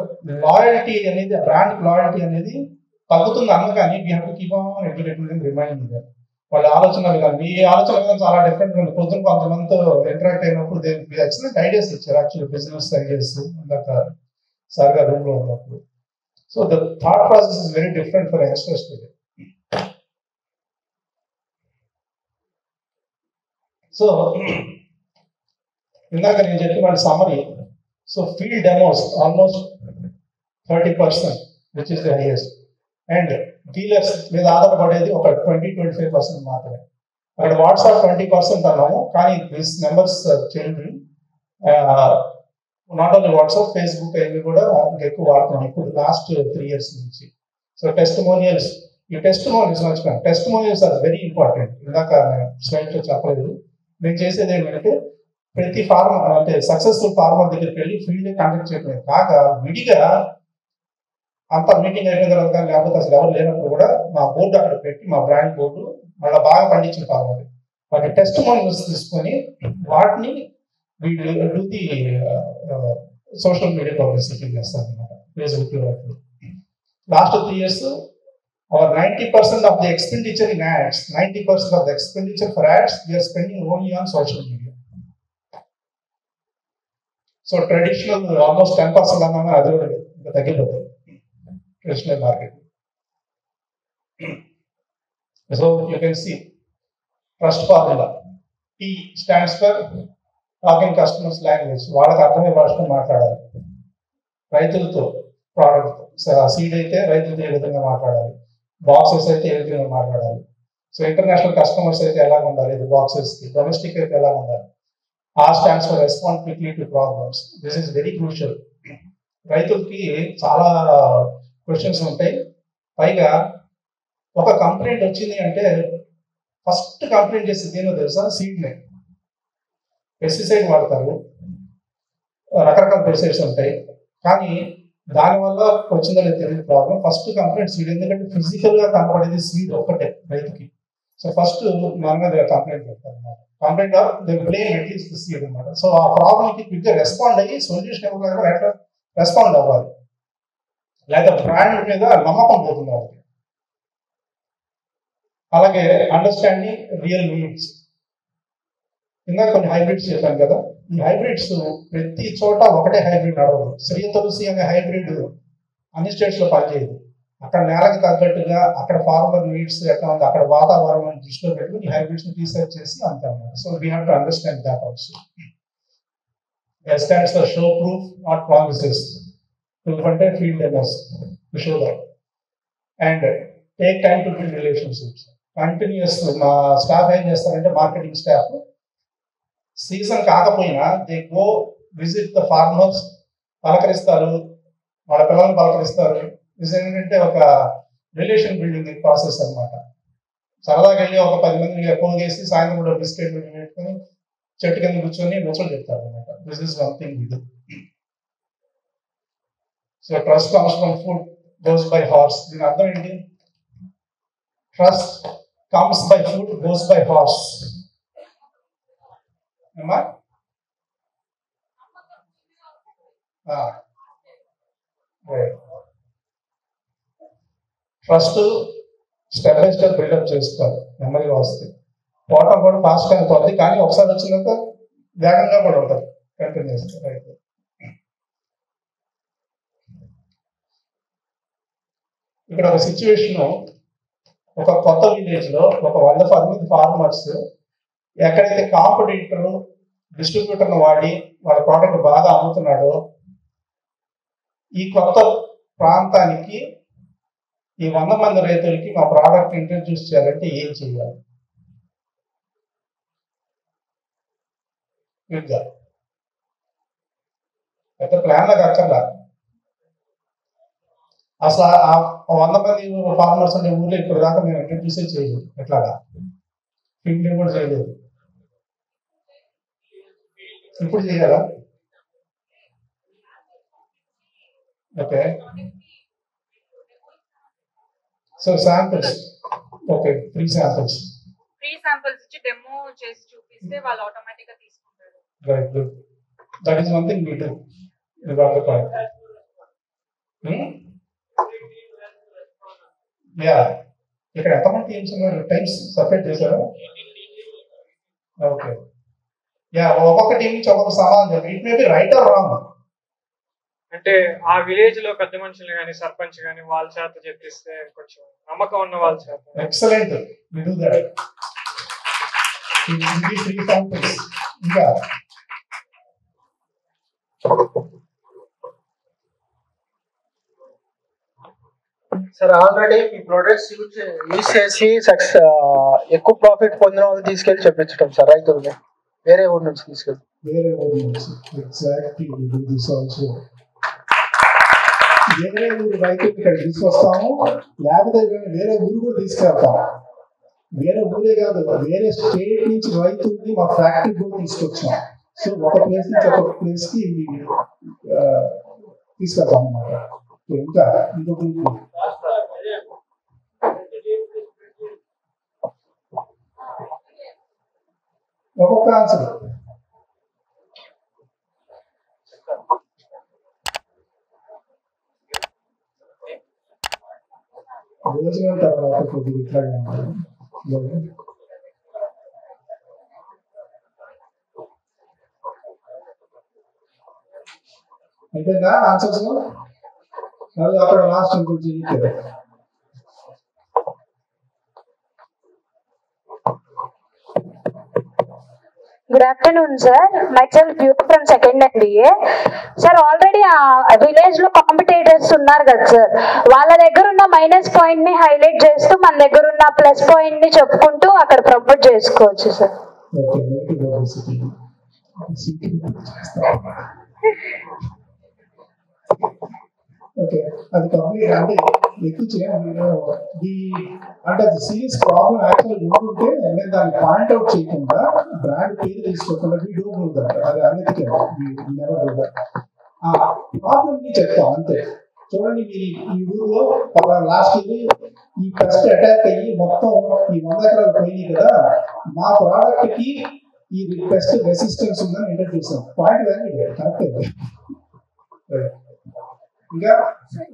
లాయల్టీ అనేది, బ్రాండ్ లాయల్టీ అనేది తగ్గుతుంది అన్నగాని we have to keep on educating, reminding. వాళ్ళ ఆలోచన విధానం, మీ ఆలోచన విధానం చాలా డిఫరెంట్ ఉంది. పొద్దున కొంతమందితో ఇంటరాక్ట్ అయినప్పుడు ఎక్సలెంట్ ఐడియాస్ ఇచ్చారు, యాక్చువల్లీ బిజినెస్ ఐడియాస్ ఇందాక సార్గా రూమ్ లో ఉన్నప్పుడు. So the thought process is very different for youngsters today. So ఇందాక నేను చెప్పిన వాళ్ళ summary. So field demos almost 30%, which is the highest. And dealers మీద ఆధారపడేది ఒక 20-25% మాత్రమే. అక్కడ వాట్సాప్ 20% అన్నాము, కానీ this numbers changing. Not only WhatsApp, Facebook అవి కూడా ఎక్కువ వాడుతున్నాం ఇప్పుడు లాస్ట్ 3 years నుంచి. సో టెస్టిమోనియల్స్, ఈ టెస్టిమోనియల్స్ మర్చిపోయాను. Testimonials are very important. ఇందాక స్లైడ్లో చెప్పలేదు. నేను చేసేది ఏంటంటే ప్రతి ఫార్మర్ అంటే సక్సెస్ఫుల్ ఫార్మర్ దగ్గరికి వెళ్ళి ఫీల్డ్ కాంటాక్ట్ చేయడం కాక విడిగా అంత మీటింగ్ అయిపోయిన తర్వాత కానీ లేకపోతే అసలు ఎవరు లేనప్పుడు కూడా మా బోర్డు అక్కడ పెట్టి, మా బ్రాండ్ బోర్డు మళ్ళీ బాగా పండించిన ఫార్మర్ వాటి టెస్టిమోనియల్స్ తీసుకొని వాటిని వీళ్ళు do the social media publicity చేస్తారు అనమాట, ఫేస్బుక్ వాటిలో. Last 3 years our 90% of the expenditure in ads, 90% of the expenditure for ads, we are spending only on social media. So traditional almost 10% అన్నా అది కూడా ఇంకా తగ్గిపోతుంది traditional market. So you can see trust formula. T stands for talking customers language. వాళ్ళకి అర్థమయ్యే భాషలో మాట్లాడాలి. రైతులతో ప్రోడక్ట్ సీడ్ అయితే రైతులతో ఏ విధంగా మాట్లాడాలి, బాక్సెస్ అయితే ఏ విధంగా మాట్లాడాలి. సో ఇంటర్నేషనల్ కస్టమర్స్ అయితే ఎలా ఉండాలి, బాక్సెస్కి డొమెస్టిక్ అయితే ఎలా ఉండాలి. Are stands for respond quickly to problems. This is very crucial. రైతులకి చాలా క్వశ్చన్స్ ఉంటాయి. పైగా ఒక కంప్లైంట్ వచ్చింది అంటే ఫస్ట్ కంప్లైంట్ చేసేది ఏమో తెలుసా, సీడ్నే. పెస్టిసైడ్ వాడతారు, రకరకాల పెస్టిసైడ్స్ ఉంటాయి, కానీ దానివల్ల వచ్చిందో లేదు తెలియదు ప్రాబ్లం. ఫస్ట్ కంప్లైంట్ సీడ్, ఎందుకంటే ఫిజికల్ గా కనపడేది సీడ్ ఒక్కటే రైతుకి. సో ఫస్ట్ మన మీద కంప్లైంట్ పెడతారు అనమాట. Complaint or they blame at least the seed అనమాట. సో ఆ ప్రాబ్లంకి క్విక్గా రెస్పాండ్ అయ్యి సొల్యూషన్ ఇవ్వగలరు, ఎట్లా రెస్పాండ్ అవ్వాలి, లేకపోతే బ్రాండ్ మీద నమ్మకం పోతుంది వాళ్ళకి. అలాగే అండర్స్టాండింగ్ రియల్ నీడ్స్. ఇంకా కొన్ని హైబ్రిడ్స్ చెప్పాను కదా, ఈ హైబ్రిడ్స్ ప్రతి చోట ఒకటే హైబ్రిడ్ నడవదు. శ్రీ తులసి అనే హైబ్రిడ్ అన్ని స్టేట్స్ లో పనిచేయదు. అక్కడ నేలకి తగ్గట్టుగా అక్కడ ఫార్మర్ నీడ్స్ ఎట్లా ఉంది, అక్కడ వాతావరణం దృష్టిలో పెట్టుకుని ఈ హైబ్రిడ్స్ ని రీసెర్చ్ చేసి అంతా ఉన్నారు. So we have to understand that also. S stands for show proof, not promises. Proof అంటే field demos to show that. And take time to build relationships. Continues మా స్టాఫ్ ఏం చేస్తారంటే, మార్కెటింగ్ స్టాఫ్ సీజన్ కాకపోయినా they go visit the farmers, పలకరిస్తారు, వాళ్ళ పిల్లల్ని పలకరిస్తారు. ఇది ఏంటంటే ఒక రిలేషన్ బిల్డింగ్ ప్రాసెస్ అనమాట. సరదాగా వెళ్ళి ఒక 10 మందిని పోగేసి సాయంత్రం కూడా బిస్కెట్ పెట్టుకొని చెట్టు కింద కూర్చొని ముచ్చలు చెప్తారు అనమాట. This is one thing we do. So trust comes from food, goes by horse. దీని అర్థం ఏంటి? Trust comes by food, goes by horse. అమ్మా trust step by step build up చేసుకోవాలి, నెమ్మదిగా వస్తుంది. పోవటం కూడా ఫాస్ట్ అయిపోతుంది, కానీ ఒకసారి వచ్చినాక వేగంగా కూడా ఉంటుంది కంటిన్యూస్. రైట్. ఇక్కడ ఒక సిచ్యువేషన్, ఒక కొత్త విలేజ్ లో ఒక 100 ఫార్మర్స్ ఎక్కడైతే కాంపిటీటర్ డిస్ట్రిబ్యూటర్ను వాడి వాళ్ళ ప్రోడక్ట్ బాగా అమ్ముతున్నాడో, ఈ కొత్త ప్రాంతానికి ఈ 100 మంది రైతులకి మా ప్రోడక్ట్ ఇంట్రడ్యూస్ చేయాలంటే ఏం చేయాలి? పెద్ద ప్లాన్ లాగా అక్కర్లా. అసలు ఆ 100 మంది ఫార్మర్స్ ఉండే ఊర్లో ఇప్పుడు దాకా మేము ఇంట్రడ్యూసే చేయలేదు. ఎట్లాగా ఫీల్డ్ కూడా చేయలేదు. ఇప్పుడు చేయాలా? Okay. So samples, okay, free samples
ఇచ్చి డెమో చేసి చూపిస్తే వాళ్ళు ఆటోమేటిక్ గా తీసుకుంటారు.
Right, good. That is one thing we do. You got the point. Yeah, ఇక్కడ ఎంతమంది టీమ్స్ ఉన్నారు? టైమ్స్ సపరేట్ చేశారా? ఓకే. యా, ఒక్కొక్క టీం నుంచి ఒక్కొక్క సమాధానం చెప్పి, it may be right are wrong.
అంటే ఆ విలేజ్ లో పెద్ద మనుషులు కానీ సర్పంచ్ కానీ వాళ్ళ చేత చెప్పిస్తే కొంచెం నమ్మకం ఉన్న వాళ్ళ చేత.
Excellent, we do that. ఇది ఫ్రీ శాంపిల్స్. ఇంకా
సార్ ఆల్రెడీ మీ ప్రొడక్ట్స్ యూజ్ చేసి ఎక్కువ ప్రాఫిట్ పొందిన వాళ్ళు తీసుకెళ్ళి చెప్పించడం సార్ రైతుల్ని వేరే ఊరి నుంచి తీసుకెళ్ళి.
వేరే ఊరు రైతు ఇక్కడ తీసుకొస్తాము, లేకపోతే వేరే ఊరు కూడా తీసుకెళ్తాం. వేరే ఊరే కాదు, వేరే స్టేట్ నుంచి రైతుల్ని మా ఫ్యాక్టరీ కూడా తీసుకొచ్చాం. సో ఒక ప్లేస్ నుంచి ఒక ప్లేస్ కి తీసుకెళ్తాం అన్నమాట. ఇంకా ఇంకొక ఒక్కొక్క ఆన్సర్. భోజనం తర్వాత కొద్దిగా ఇట్లాగే అయిపోయిందా ఆన్సర్స్? అది అక్కడ లాస్ట్ ఇంకొంచెం చెప్పారు.
Good afternoon, sir. Myself, Beauty from second MBA. Sir, already village లో కాంపిటేటర్స్ ఉన్నారు కదా సార్, వాళ్ళ దగ్గర ఉన్న మైనస్ పాయింట్ ని హైలైట్ చేస్తూ మన దగ్గర ఉన్న ప్లస్ పాయింట్ ని చెప్పుకుంటూ అక్కడ ప్రమోట్ చేసుకోవచ్చు సార్.
ఓకే, అది కంప్లీట్ అంటే ఎక్కువ చేయాలి అంటే అది సీరియస్ ప్రాబ్లం యాక్చువల్ ఉంటుంటే నేను దాన్ని పాయింట్ అవుట్ చేయకుండా బ్రాండ్ పేరు తీసుకోకుండా వీ డోంట్ డూ దట్. అది అన్ఎథికల్. Never do that. ఆ ప్రాబ్లమ్ ని చెప్తాం అంతే. చూడండి, మీ ఊర్లో లాస్ట్ ఇయర్ ఈ పెస్ట్ అటాక్ అయ్యి మొత్తం ఈ 100 ఎకరాలు పోయినాయి కదా, మా ప్రోడక్ట్ కి ఈ పెస్ట్ రెసిస్టెన్స్ ఉందని ఇంట్రడ్యూస్ చేసాం. Point valid, correct.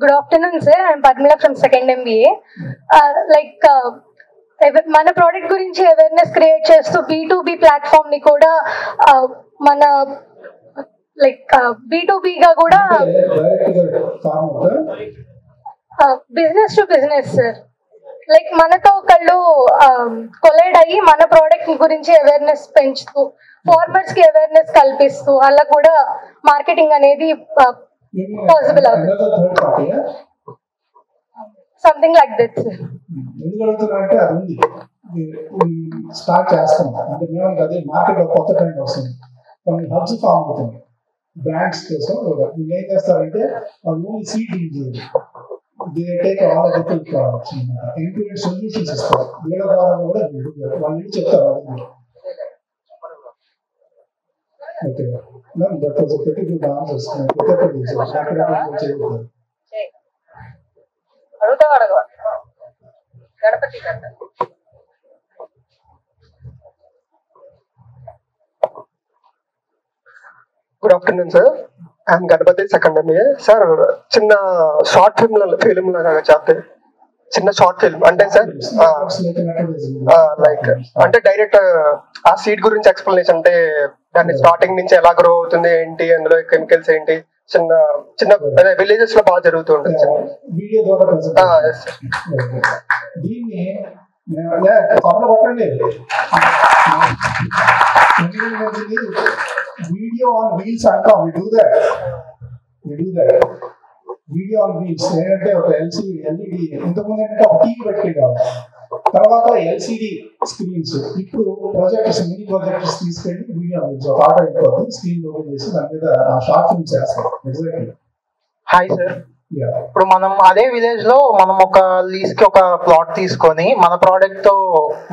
Good afternoon, sir. I'm Padmila from second MBA. మన ప్రోడక్ట్ గురించి అవేర్నెస్ క్రియేట్ చేస్తూ B2B ప్లాట్ఫామ్ ని కూడా మన B2B గా కూడా బిజినెస్ టు బిజినెస్ సార్, మనతో ఒకళ్ళు కొలైడ్ అయ్యి మన ప్రోడక్ట్ గురించి అవేర్నెస్ పెంచుతూ ఫార్మర్స్ కి అవేర్నెస్ కల్పిస్తూ అలా కూడా మార్కెటింగ్ అనేది పాసిబుల్ అవుతుంది. Something like that sir.
ఎందుకు అడుగుతున్నారంటే అది ఉంది, స్టార్ట్ చేస్తాం అంటే మేము అదే మార్కెట్ లో కొత్త ట్రెండ్ వస్తుంది. కొన్ని హబ్స్ ఫామ్ అవుతుంది బ్రాండ్స్ కోసం. వీళ్ళు ఏం చేస్తారంటే వాళ్ళు ఓన్లీ సీడ్ డీల్ చేయరు, they take all different products included solutions ఇస్తారు. వీళ్ళ ద్వారా కూడా వాళ్ళు చెప్తారు. Okay, that was a pretty good answer.
Good afternoon sir. I'm Ganapathi second MBA. Sir చిన్న షార్ట్ ఫిల్మ్ లాగా చేస్తే చిన్న షార్ట్ ఫిల్మ్ అంటే సార్ లైక్ అంటే డైరెక్ట్ ఆ సీడ్ గురించి ఎక్స్ప్లెనేషన్ అంటే దాన్ని స్టార్టింగ్ నుంచి ఎలా గ్రో అవుతుంది ఏంటి, అందులో కెమికల్స్ ఏంటి, చిన్న చిన్న విలేజెస్ లో బాగా జరుగుతూ ఉంటుంది
వీడియో ద్వారా. దీన్ని వీడియో ఆన్ వీల్స్ అంటాం. We do that. Video on wheels ఏంటంటే ఒక ఎల్ఈడి ఇంతకుముందు ఏంటంటే ఒక టీవీ పెట్టుకెళ్ళాము, తర్వాత ఎల్సిడి స్క్రీన్స్, ఇప్పుడు ప్రొజెక్టర్స్, మినీ ప్రొజెక్టర్స్ తీసుకెళ్ళి వీడియో వీల్స్ ఒక ఆర్డర్ అయిపోతుంది, స్క్రీన్ ఓపెన్ చేసి దాని మీద ఆ షార్ట్ ఫిల్మ్స్ చేస్తాం. ఎగ్జాక్ట్లీ.
Hi sir. ఇప్పుడు మనం అదే విలేజ్ లో మనం ఒక లీజ్ కి ఒక ప్లాట్ తీసుకొని మన ప్రోడక్ట్ తో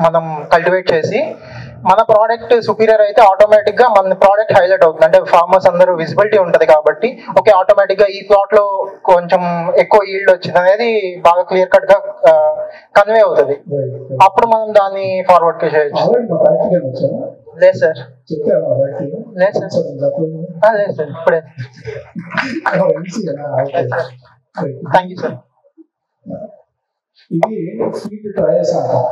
మనం కల్టివేట్ చేసి మన ప్రోడక్ట్ సుపీరియర్ అయితే ఆటోమేటిక్ గా మన ప్రోడక్ట్ హైలైట్ అవుతుంది. అంటే ఫార్మర్స్ అందరూ విజిబిలిటీ ఉంటది కాబట్టి ఓకే ఆటోమేటిక్ గా ఈ ప్లాట్ లో కొంచెం ఎక్కువ ఈల్డ్ వచ్చింది అనేది బాగా క్లియర్ కట్ గా కన్వే అవుతుంది. అప్పుడు మనం దాన్ని ఫార్వర్డ్ కి చేయొచ్చు. లేదు సార్, లేదు సార్, లేదు సార్, ఇప్పుడే. Thank you sir.
ఇది ఫీల్డ్ ట్రయల్స్ అంటాం.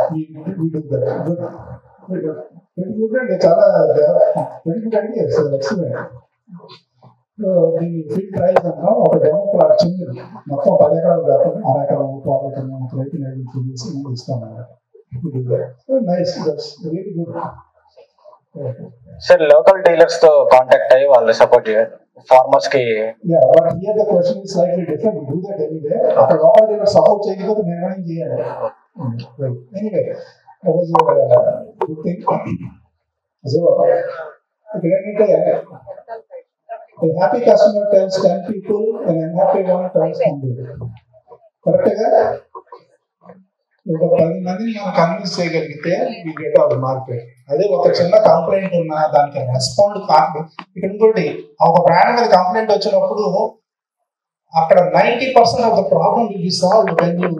చాలా ఎక్సలెంట్. దీన్ని ఫీల్డ్ ట్రయల్స్ అంటాం. ఒక డెమో ప్లాట్ చిన్నది, మొత్తం 10 ఎకరాలు కాకుండా 6 ఎకరాలు 12 ఎకరాలు రైతు చేసి ఇస్తాం అన్నమాట. Nice, really good.
Sir local dealers తో కాంటాక్ట్ అయ్యి వాళ్ళు సపోర్ట్ ఫార్మర్స్ కి
Yeah, but here the question is slightly different. We do that anyway. అక్కడ లోపల ఏమైనా సపోర్ట్ చేయకపోతే నిర్ణయం చేయాలి. Anyway, that was a good thing. So, ఇక్కడ ఏంటంటే a happy customer tells 10 people, an unhappy one tells 100. కరెక్ట్గా ఒక 10 మందిని మనం కన్విన్స్ చేయగలిగితే we get out of the market. అదే ఒక చిన్న కంప్లైంట్ ఉన్నా దానికి రెస్పాండ్ కాదు. ఇక్కడ ఇంకోటి ఒక బ్రాండ్ మీద కంప్లైంట్ వచ్చినప్పుడు అక్కడ 90% of the problem will be solved when you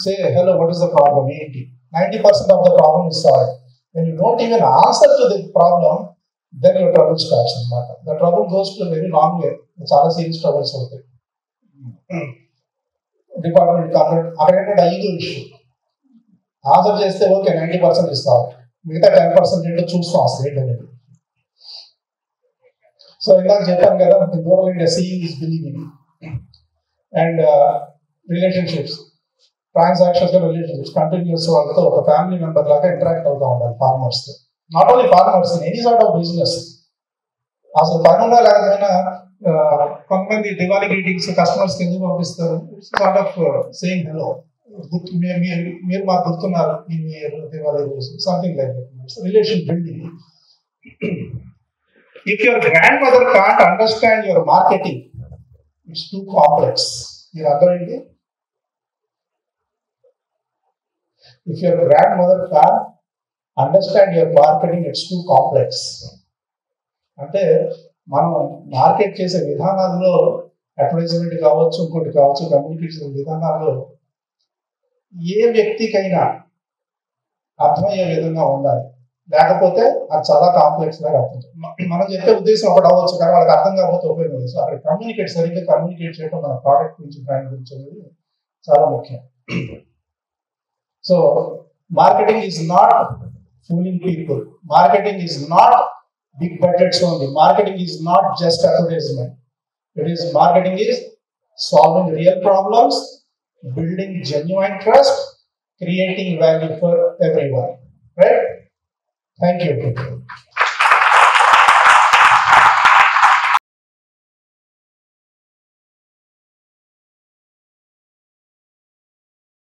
say hello what is the problem ఏంటి. 90% of the problem is solved. When you don't even answer to the problem then your trouble starts అనమాట. The trouble goes to very long way. చాలా serious troubles అవుతాయి. Department complaint అక్కడ ఏంటంటే ఐదు issue answer చేస్తే okay 90% ఇస్తారు, మిగతా 10% ఏంటో చూస్తాం అసలు ఏంటనేది. సో ఇందాక చెప్పాను కదా, rural India seeing is believing. And relationships, transactions relationships continuous వాళ్ళతో ఒక ఫ్యామిలీ మెంబర్ లాగా ఇంటరాక్ట్ అవుతూ ఉండాలి farmers. Not only farmers, in any sort of business. అసలు పనున్నా లేకపోయినా కొంతమంది దివాళీ గ్రీటింగ్స్ కస్టమర్స్కి ఎందుకు పంపిస్తారు? సార్ట్ ఆఫ్ సేయింగ్ హలో, మీరు మాకు గుర్తున్నారు ఈ దివాళీ రోజు, something like that. Relation building. If your grand mother can't understand your marketing, it's two complex. మీరు అర్థమైంది? If your grand mother can't understand your marketing, it's two complex. అంటే మనం market చేసే విధానాల్లో అడ్వర్టైజ్మెంట్ కావచ్చు, ఇంకోటి కావచ్చు, కమ్యూనికేషన్ విధానాల్లో ఏ వ్యక్తికైనా అర్థమయ్యే విధంగా ఉండాలి. లేకపోతే అది చాలా కాంప్లెక్స్ లాగా అవుతుంది. మనం చెప్పే ఉద్దేశం ఒకటి అవ్వచ్చు, కానీ వాళ్ళకి అర్థం కాకపోతే ఉపయోగం లేదు. సో అక్కడ సరిగ్గా కమ్యూనికేట్ చేయడం మన ప్రోడక్ట్ గురించి, బ్రాండ్ గురించి అనేది చాలా ముఖ్యం. So marketing is not fooling people. Marketing is not big budgets only. Marketing is not just advertisement. It is marketing is solving real problems, building genuine trust, creating value for everyone. Right? Thank you.